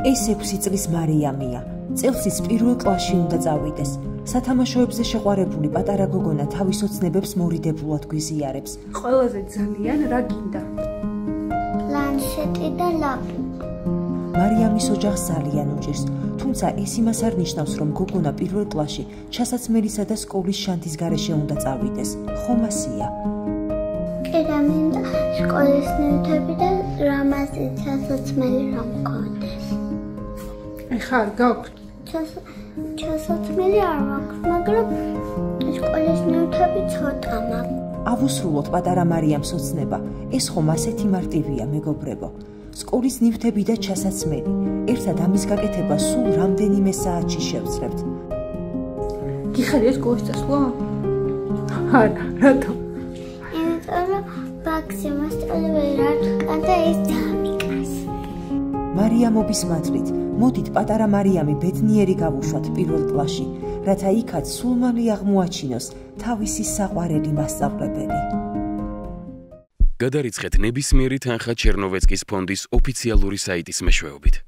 ეს 6 წლის მარიამია. წელს ის პირველ კლასში უნდა წავიდეს. სათამაშოებზე შეყვარებული პატარა გოგონა თავის ოცნებებს მორიდებულად გვიზიარებს. ყველაზე ძალიან რა გინდა? პლანშეტი და ლაპტოპი. მარიამის ოჯახს ძალიან უჭირს, თუმცა ეს იმას არ ნიშნავს, რომ გოგონა პირველ კლასში ჩასაცმელისა და სკოლის შანთის გარეშე უნდა წავიდეს. ხომ ასია? კიდე მინდა სკოლის ნივთები და რამაზი ჩასაცმელი რომ მქონდეს. ეხლა არ გაქვს? ჩასაცმელი არ მაქვს, მაგრამ სკოლის ნივთები ცოტა მაქვს. ავუსრულოთ პატარა მარიამს ოცნება. ეს ხომ ასეთი მარტივია, მეგობრებო. სკოლის ნივთები და ჩასაცმელი. ერთად ამის გაკეთება სულ რამდენიმე საათში შევძლებთ. გიხარია სკოლის წასვლა? არა, რატო? იმიტომ რომ ბაქსი მასწავლებელი ვერ არ თქვა ის დამიკას. მარიამობის მადლით, მოდით პატარა მარიამი ბედნიერი გავუშვათ პირველ კლასში, რათა იქაც სულმანი აღმოაჩინოს თავისი საყვარელი მასწავლებელი. გადარიცხეთ ნებისმიერი თანხა ჩერნოვეცკის ფონდის ოფიციალური საიტის მეშვეობით.